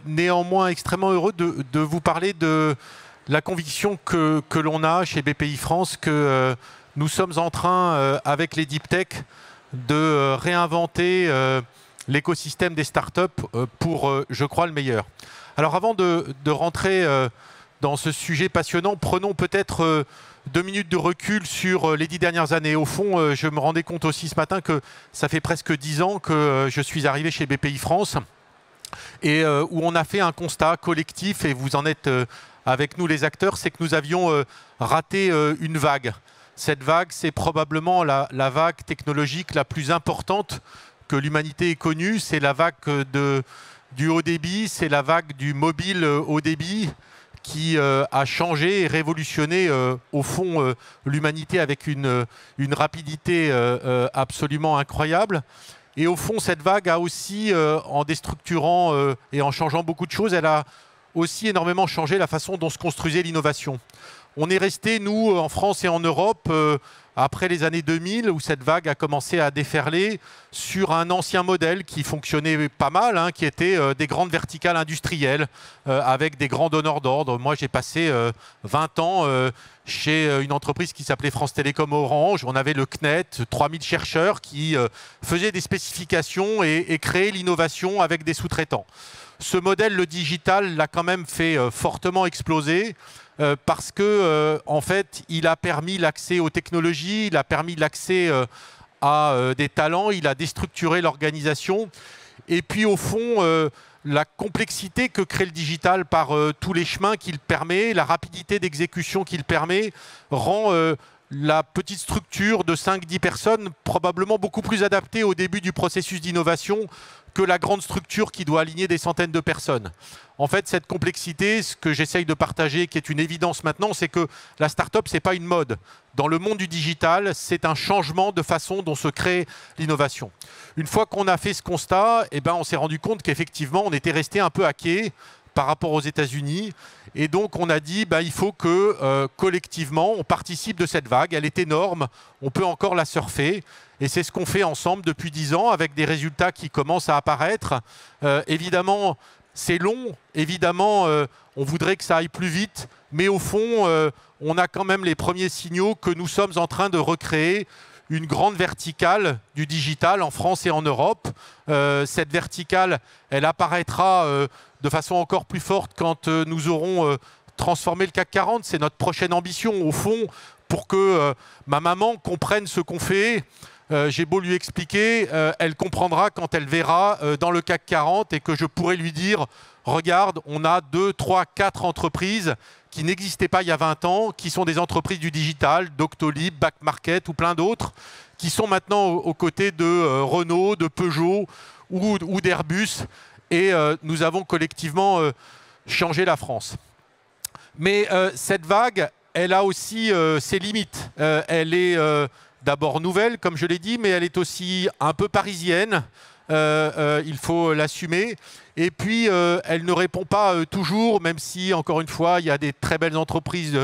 néanmoins extrêmement heureux de vous parler de la conviction que l'on a chez BPI France que nous sommes en train, avec les deep tech, de réinventer l'écosystème des startups pour, je crois, le meilleur. Alors avant de rentrer dans ce sujet passionnant, prenons peut-être 2 minutes de recul sur les 10 dernières années. Au fond, je me rendais compte aussi ce matin que ça fait presque 10 ans que je suis arrivé chez BPI France et où on a fait un constat collectif, et vous en êtes avec nous les acteurs, c'est que nous avions raté une vague. Cette vague, c'est probablement la vague technologique la plus importante que l'humanité ait connue. C'est la vague du haut débit, c'est la vague du mobile haut débit qui a changé et révolutionné au fond l'humanité avec une rapidité absolument incroyable. Et au fond, cette vague a aussi, en déstructurant et en changeant beaucoup de choses, elle a aussi énormément changé la façon dont se construisait l'innovation. On est resté, nous, en France et en Europe, après les années 2000, où cette vague a commencé à déferler sur un ancien modèle qui fonctionnait pas mal, hein, qui était des grandes verticales industrielles, avec des grands donneurs d'ordre. Moi, j'ai passé 20 ans chez une entreprise qui s'appelait France Télécom Orange. On avait le CNET, 3000 chercheurs qui faisaient des spécifications et créaient l'innovation avec des sous-traitants. Ce modèle, le digital, l'a quand même fait fortement exploser. Parce que en fait, il a permis l'accès aux technologies, il a permis l'accès à des talents, il a déstructuré l'organisation. Et puis au fond, la complexité que crée le digital par tous les chemins qu'il permet, la rapidité d'exécution qu'il permet, rend la petite structure de 5-10 personnes probablement beaucoup plus adaptée au début du processus d'innovation que la grande structure qui doit aligner des centaines de personnes. En fait, cette complexité, ce que j'essaye de partager, qui est une évidence maintenant, c'est que la start-up, ce n'est pas une mode. Dans le monde du digital, c'est un changement de façon dont se crée l'innovation. Une fois qu'on a fait ce constat, eh ben, on s'est rendu compte qu'effectivement, on était resté un peu à quai par rapport aux États-Unis. Et donc, on a dit il faut que collectivement, on participe de cette vague. Elle est énorme, on peut encore la surfer. Et c'est ce qu'on fait ensemble depuis 10 ans, avec des résultats qui commencent à apparaître. Évidemment, c'est long. Évidemment, on voudrait que ça aille plus vite. Mais au fond, on a quand même les premiers signaux que nous sommes en train de recréer une grande verticale du digital en France et en Europe. Cette verticale, elle apparaîtra de façon encore plus forte quand nous aurons transformé le CAC 40. C'est notre prochaine ambition, au fond, pour que ma maman comprenne ce qu'on fait. J'ai beau lui expliquer, elle comprendra quand elle verra dans le CAC 40 et que je pourrai lui dire « Regarde, on a 2, 3, 4 entreprises qui n'existaient pas il y a 20 ans, qui sont des entreprises du digital, Doctolib, Back Market ou plein d'autres, qui sont maintenant aux côtés de Renault, de Peugeot ou d'Airbus. Et nous avons collectivement changé la France. » Mais cette vague, elle a aussi ses limites. Elle est d'abord nouvelle, comme je l'ai dit, mais elle est aussi un peu parisienne. Il faut l'assumer. Et puis, elle ne répond pas toujours, même si, encore une fois, il y a des très belles entreprises,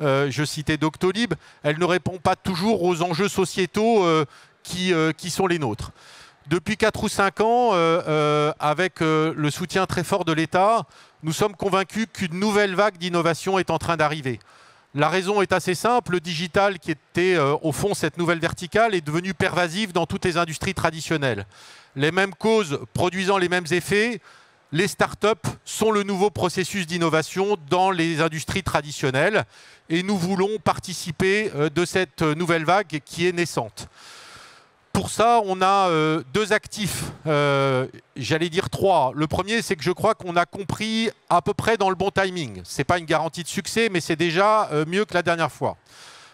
je citais Doctolib, elle ne répond pas toujours aux enjeux sociétaux qui sont les nôtres. Depuis 4 ou 5 ans, avec le soutien très fort de l'État, nous sommes convaincus qu'une nouvelle vague d'innovation est en train d'arriver. La raison est assez simple, le digital, qui était au fond cette nouvelle verticale, est devenu pervasif dans toutes les industries traditionnelles. Les mêmes causes produisant les mêmes effets, les startups sont le nouveau processus d'innovation dans les industries traditionnelles. Et nous voulons participer de cette nouvelle vague qui est naissante. Pour ça, on a 2 actifs, j'allais dire 3. Le premier, c'est que je crois qu'on a compris à peu près dans le bon timing. Ce n'est pas une garantie de succès, mais c'est déjà mieux que la dernière fois.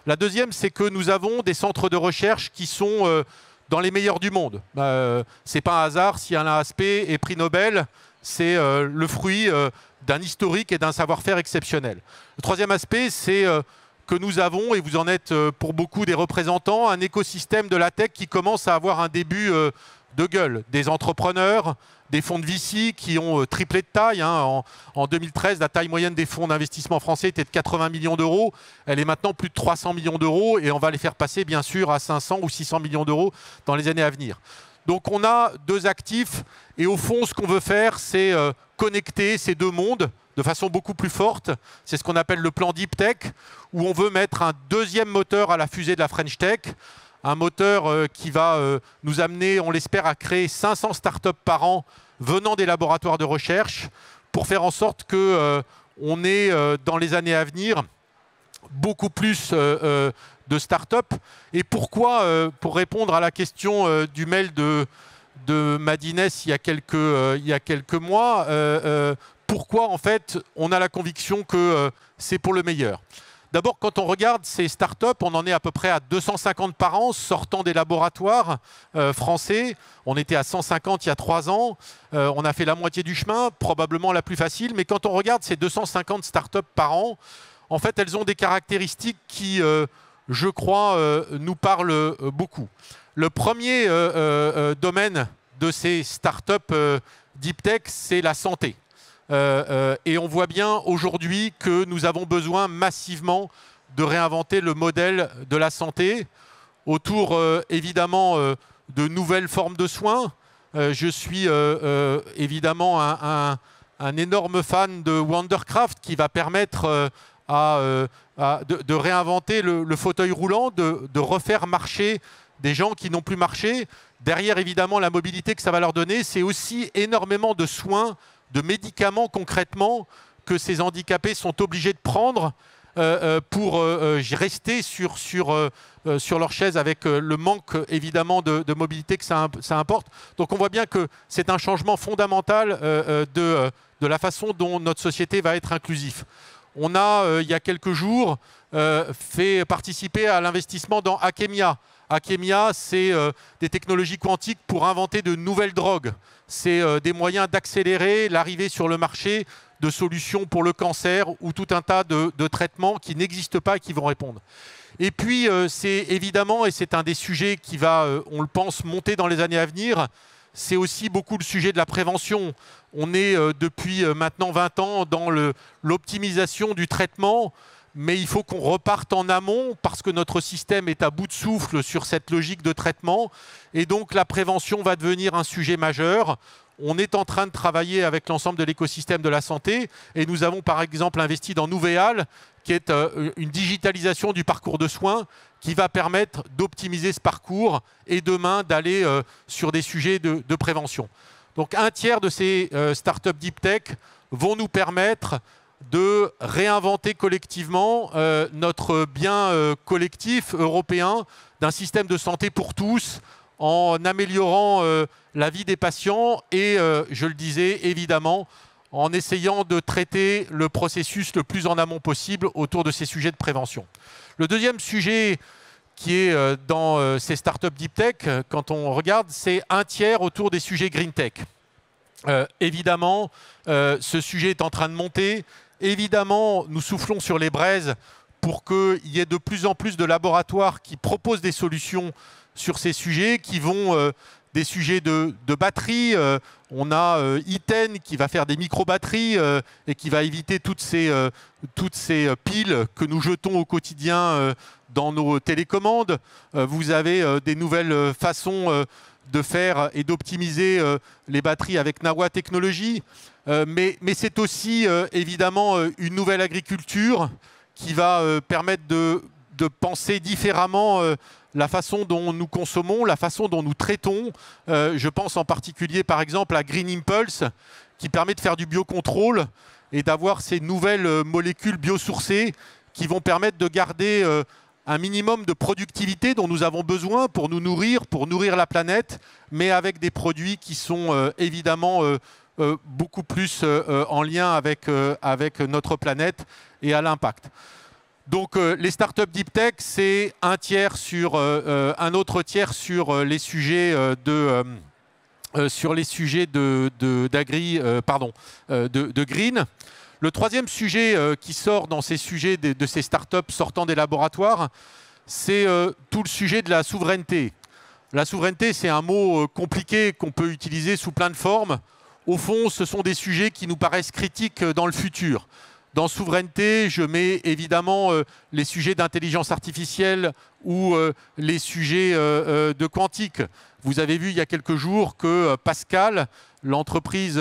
La deuxième, c'est que nous avons des centres de recherche qui sont dans les meilleurs du monde. Ce n'est pas un hasard si Alain Aspect est prix Nobel, c'est le fruit d'un historique et d'un savoir-faire exceptionnel. Le troisième aspect, c'est que nous avons, et vous en êtes pour beaucoup des représentants, un écosystème de la tech qui commence à avoir un début de gueule. Des entrepreneurs, des fonds de VC qui ont triplé de taille. Hein. En 2013, la taille moyenne des fonds d'investissement français était de 80 millions d'euros. Elle est maintenant plus de 300 millions d'euros et on va les faire passer bien sûr à 500 ou 600 millions d'euros dans les années à venir. Donc on a deux actifs et au fond, ce qu'on veut faire, c'est connecter ces deux mondes de façon beaucoup plus forte. C'est ce qu'on appelle le plan Deep Tech, où on veut mettre un deuxième moteur à la fusée de la French Tech, un moteur qui va nous amener, on l'espère, à créer 500 startups par an venant des laboratoires de recherche, pour faire en sorte qu'on ait, dans les années à venir, beaucoup plus de startups. Et pourquoi, pour répondre à la question du mail de Madines il y a quelques mois, pourquoi en fait on a la conviction que c'est pour le meilleur? D'abord, quand on regarde ces startups, on en est à peu près à 250 par an sortant des laboratoires français. On était à 150 il y a 3 ans. On a fait la moitié du chemin, probablement la plus facile. Mais quand on regarde ces 250 startups par an, en fait, elles ont des caractéristiques qui, je crois, nous parlent beaucoup. Le premier domaine de ces startups Deep Tech, c'est la santé. Et on voit bien aujourd'hui que nous avons besoin massivement de réinventer le modèle de la santé autour évidemment de nouvelles formes de soins. Je suis évidemment un énorme fan de Wondercraft qui va permettre de réinventer le fauteuil roulant, de refaire marcher des gens qui n'ont plus marché. Derrière évidemment la mobilité que ça va leur donner, c'est aussi énormément de soins, de médicaments concrètement que ces handicapés sont obligés de prendre pour rester sur leur chaise avec le manque évidemment de mobilité que ça importe. Donc on voit bien que c'est un changement fondamental de la façon dont notre société va être inclusive. On a, il y a quelques jours, fait participer à l'investissement dans Akemia. Akemia, c'est des technologies quantiques pour inventer de nouvelles drogues. C'est des moyens d'accélérer l'arrivée sur le marché de solutions pour le cancer ou tout un tas de traitements qui n'existent pas et qui vont répondre. Et puis, c'est évidemment, et c'est un des sujets qui va, on le pense, monter dans les années à venir, c'est aussi beaucoup le sujet de la prévention. On est depuis maintenant 20 ans dans l'optimisation du traitement, mais il faut qu'on reparte en amont parce que notre système est à bout de souffle sur cette logique de traitement. Et donc la prévention va devenir un sujet majeur. On est en train de travailler avec l'ensemble de l'écosystème de la santé et nous avons par exemple investi dans Nouvéal, qui est une digitalisation du parcours de soins qui va permettre d'optimiser ce parcours et demain d'aller sur des sujets de prévention. Donc un tiers de ces startups Deep Tech vont nous permettre de réinventer collectivement notre bien collectif européen d'un système de santé pour tous en améliorant la vie des patients et, je le disais, évidemment, en essayant de traiter le processus le plus en amont possible autour de ces sujets de prévention. Le deuxième sujet qui est dans ces startups Deep Tech, quand on regarde, c'est un tiers autour des sujets Green Tech. Évidemment, ce sujet est en train de monter. Évidemment, nous soufflons sur les braises pour qu'il y ait de plus en plus de laboratoires qui proposent des solutions sur ces sujets, qui vont des sujets de batteries. On a Iten qui va faire des micro-batteries et qui va éviter toutes ces piles que nous jetons au quotidien dans nos télécommandes. Vous avez des nouvelles façons de faire et d'optimiser les batteries avec Nawa Technologies. Mais c'est aussi évidemment une nouvelle agriculture qui va permettre de penser différemment la façon dont nous consommons, la façon dont nous traitons. Je pense en particulier par exemple à Green Impulse qui permet de faire du biocontrôle et d'avoir ces nouvelles molécules biosourcées qui vont permettre de garder un minimum de productivité dont nous avons besoin pour nous nourrir, pour nourrir la planète, mais avec des produits qui sont évidemment beaucoup plus en lien avec notre planète et à l'impact. Donc les startups Deep Tech, c'est un tiers sur un autre tiers sur les sujets de green. Le troisième sujet qui sort dans ces sujets de ces startups sortant des laboratoires, c'est tout le sujet de la souveraineté. La souveraineté, c'est un mot compliqué qu'on peut utiliser sous plein de formes. Au fond, ce sont des sujets qui nous paraissent critiques dans le futur. Dans souveraineté, je mets évidemment les sujets d'intelligence artificielle ou les sujets de quantique. Vous avez vu il y a quelques jours que Pascal, l'entreprise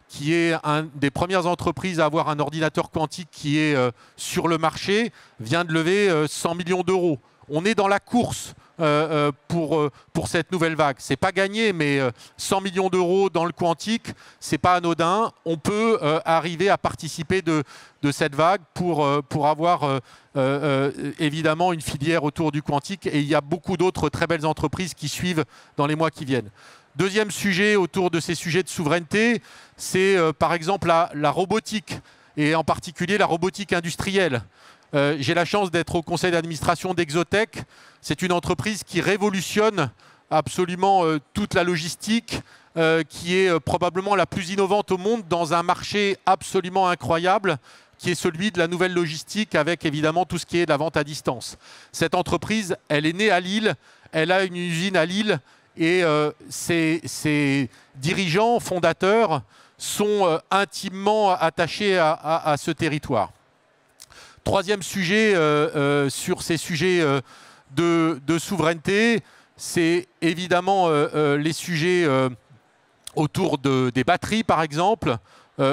qui est une des premières entreprises à avoir un ordinateur quantique qui est sur le marché, vient de lever 100 millions d'euros. On est dans la course pour cette nouvelle vague. Ce n'est pas gagné, mais 100 millions d'euros dans le quantique, ce n'est pas anodin. On peut arriver à participer de cette vague pour avoir évidemment une filière autour du quantique. Et il y a beaucoup d'autres très belles entreprises qui suivent dans les mois qui viennent. Deuxième sujet autour de ces sujets de souveraineté, c'est par exemple la robotique, et en particulier la robotique industrielle. J'ai la chance d'être au conseil d'administration d'Exotech. C'est une entreprise qui révolutionne absolument toute la logistique, qui est probablement la plus innovante au monde dans un marché absolument incroyable, qui est celui de la nouvelle logistique avec évidemment tout ce qui est de la vente à distance. Cette entreprise, elle est née à Lille, elle a une usine à Lille et ses dirigeants, fondateurs sont intimement attachés à ce territoire. Troisième sujet sur ces sujets de souveraineté, c'est évidemment les sujets autour des batteries, par exemple,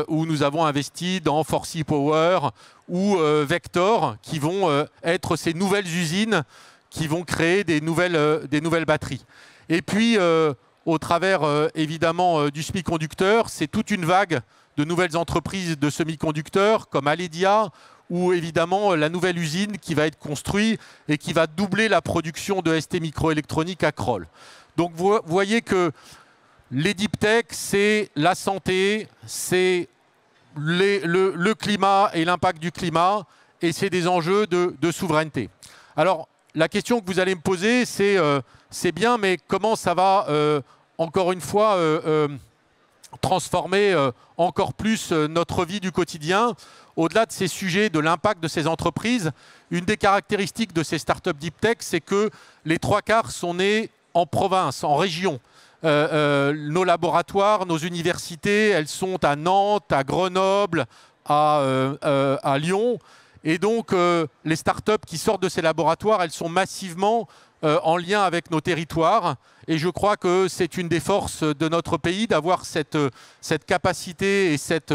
où nous avons investi dans Forsy Power ou Vector, qui vont être ces nouvelles usines qui vont créer des nouvelles batteries. Et puis, au travers évidemment du semi-conducteur, c'est toute une vague de nouvelles entreprises de semi-conducteurs comme Aledia, ou évidemment la nouvelle usine qui va être construite et qui va doubler la production de ST Microélectronique à Crolles. Donc vous voyez que les deep tech, c'est la santé, c'est le climat et l'impact du climat, et c'est des enjeux de souveraineté. Alors, la question que vous allez me poser, c'est bien, mais comment ça va, encore une fois, transformer encore plus notre vie du quotidien? Au-delà de ces sujets, de l'impact de ces entreprises, une des caractéristiques de ces startups deep tech, c'est que les 3/4 sont nés en province, en région. Nos laboratoires, nos universités, elles sont à Nantes, à Grenoble, à Lyon. Et donc, les startups qui sortent de ces laboratoires, elles sont massivement en lien avec nos territoires. Et je crois que c'est une des forces de notre pays d'avoir cette capacité et cette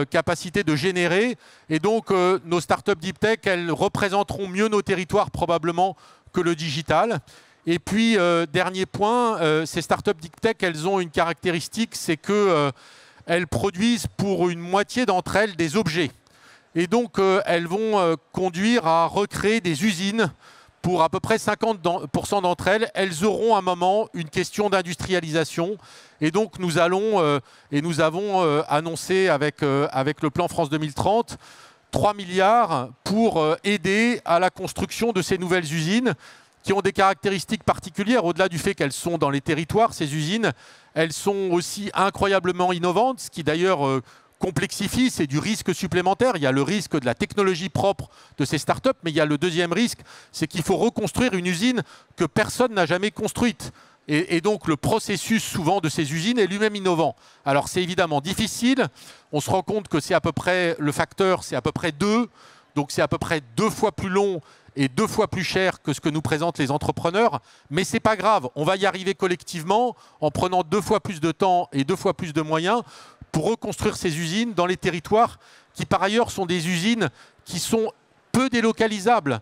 capacité de générer. Et donc, nos startups deep tech, elles représenteront mieux nos territoires probablement que le digital. Et puis, dernier point, ces startups deep tech, elles ont une caractéristique, c'est qu'elles produisent pour une moitié d'entre elles des objets. Et donc, elles vont conduire à recréer des usines. Pour à peu près 50% d'entre elles, elles auront à un moment une question d'industrialisation. Et donc, nous allons, et nous avons annoncé avec le plan France 2030, 3 milliards pour aider à la construction de ces nouvelles usines qui ont des caractéristiques particulières. Au-delà du fait qu'elles sont dans les territoires, ces usines, elles sont aussi incroyablement innovantes, ce qui d'ailleurs complexifie, c'est du risque supplémentaire. Il y a le risque de la technologie propre de ces startups, mais il y a le deuxième risque, c'est qu'il faut reconstruire une usine que personne n'a jamais construite. Et donc le processus souvent de ces usines est lui-même innovant. Alors c'est évidemment difficile, on se rend compte que c'est à peu près, le facteur c'est à peu près 2, donc c'est à peu près 2 fois plus long et 2 fois plus cher que ce que nous présentent les entrepreneurs, mais c'est pas grave, on va y arriver collectivement en prenant 2 fois plus de temps et 2 fois plus de moyens pour reconstruire ces usines dans les territoires qui par ailleurs sont des usines qui sont peu délocalisables.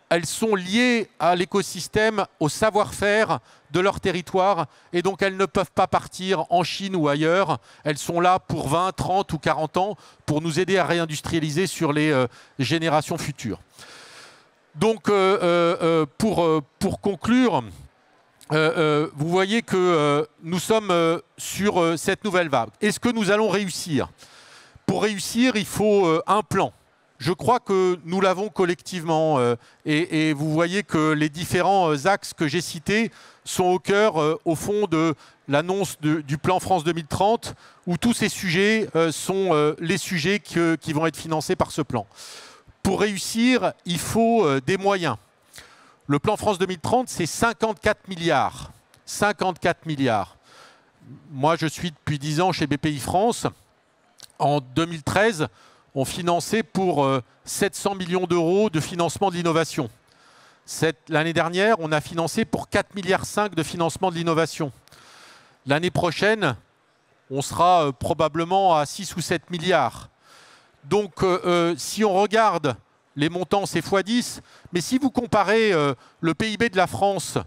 Elles sont liées à l'écosystème, au savoir-faire de leur territoire et donc elles ne peuvent pas partir en Chine ou ailleurs. Elles sont là pour 20, 30 ou 40 ans pour nous aider à réindustrialiser sur les générations futures. Donc pour conclure, vous voyez que nous sommes sur cette nouvelle vague. Est-ce que nous allons réussir? Pour réussir, il faut un plan. Je crois que nous l'avons collectivement et vous voyez que les différents axes que j'ai cités sont au cœur, au fond, de l'annonce du plan France 2030 où tous ces sujets sont les sujets qui vont être financés par ce plan. Pour réussir, il faut des moyens. Le plan France 2030, c'est 54 milliards. 54 milliards. Moi, je suis depuis 10 ans chez BPI France. En 2013, ont financé pour 700 millions d'euros de financement de l'innovation. L'année dernière, on a financé pour 4,5 milliards de financement de l'innovation. L'année prochaine, on sera probablement à 6 ou 7 milliards. Donc, si on regarde les montants, c'est x10. Mais si vous comparez le PIB de la France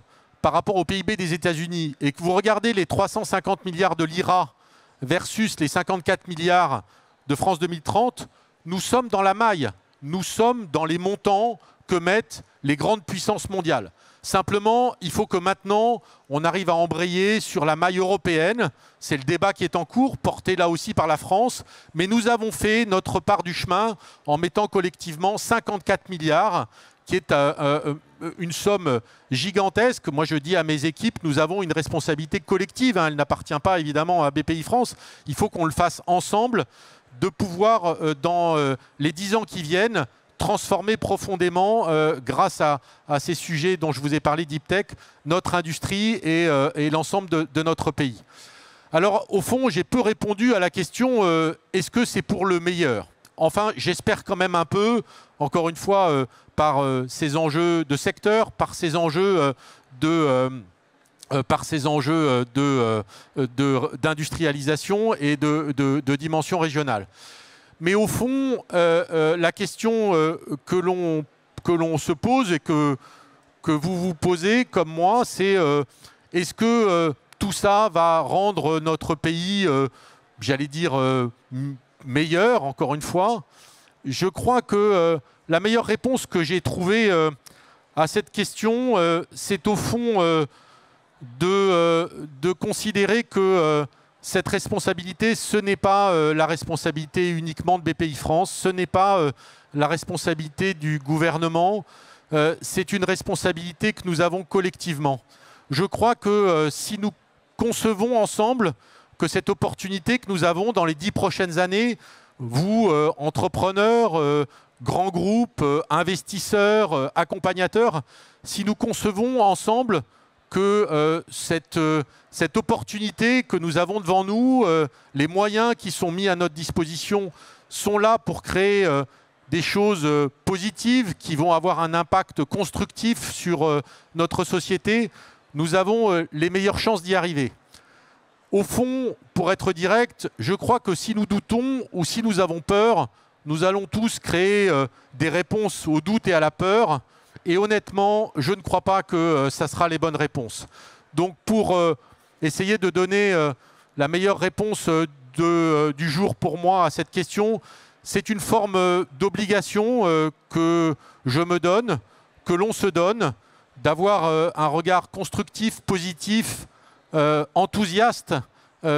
par rapport au PIB des États-Unis et que vous regardez les 350 milliards de l'IRA versus les 54 milliards de France 2030, nous sommes dans la maille. Nous sommes dans les montants que mettent les grandes puissances mondiales. Simplement, il faut que maintenant, on arrive à embrayer sur la maille européenne. C'est le débat qui est en cours, porté là aussi par la France. Mais nous avons fait notre part du chemin en mettant collectivement 54 milliards, qui est une somme gigantesque. Moi, je dis à mes équipes, nous avons une responsabilité collective. Elle n'appartient pas évidemment à BPI France. Il faut qu'on le fasse ensemble, de pouvoir, dans les 10 ans qui viennent, transformer profondément, grâce à ces sujets dont je vous ai parlé, Deep Tech, notre industrie et l'ensemble de notre pays. Alors, au fond, j'ai peu répondu à la question est-ce que c'est pour le meilleur? Enfin, j'espère quand même un peu, encore une fois, par ces enjeux de secteur, par ces enjeux d'industrialisation et de dimension régionale. Mais au fond, la question que l'on se pose et que vous vous posez comme moi, c'est est-ce que tout ça va rendre notre pays, j'allais dire, meilleur, encore une fois? Je crois que la meilleure réponse que j'ai trouvée à cette question, c'est au fond de considérer que cette responsabilité, ce n'est pas la responsabilité uniquement de BPI France, ce n'est pas la responsabilité du gouvernement, c'est une responsabilité que nous avons collectivement. Je crois que si nous concevons ensemble que cette opportunité que nous avons dans les 10 prochaines années, vous, entrepreneurs, grands groupes, investisseurs, accompagnateurs, si nous concevons ensemble que cette opportunité que nous avons devant nous, les moyens qui sont mis à notre disposition sont là pour créer des choses positives qui vont avoir un impact constructif sur notre société, nous avons les meilleures chances d'y arriver. Au fond, pour être direct, je crois que si nous doutons ou si nous avons peur, nous allons tous créer des réponses au doute et à la peur. Et honnêtement, je ne crois pas que ça sera les bonnes réponses. Donc pour essayer de donner la meilleure réponse du jour pour moi à cette question, c'est une forme d'obligation que je me donne, que l'on se donne, d'avoir un regard constructif, positif, enthousiaste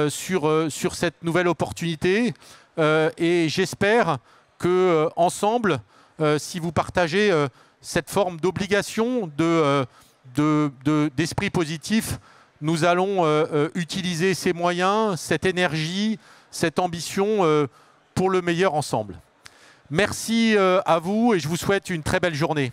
sur cette nouvelle opportunité. Et j'espère qu'ensemble, si vous partagez cette forme d'obligation, d'esprit positif, nous allons utiliser ces moyens, cette énergie, cette ambition pour le meilleur ensemble. Merci à vous et je vous souhaite une très belle journée.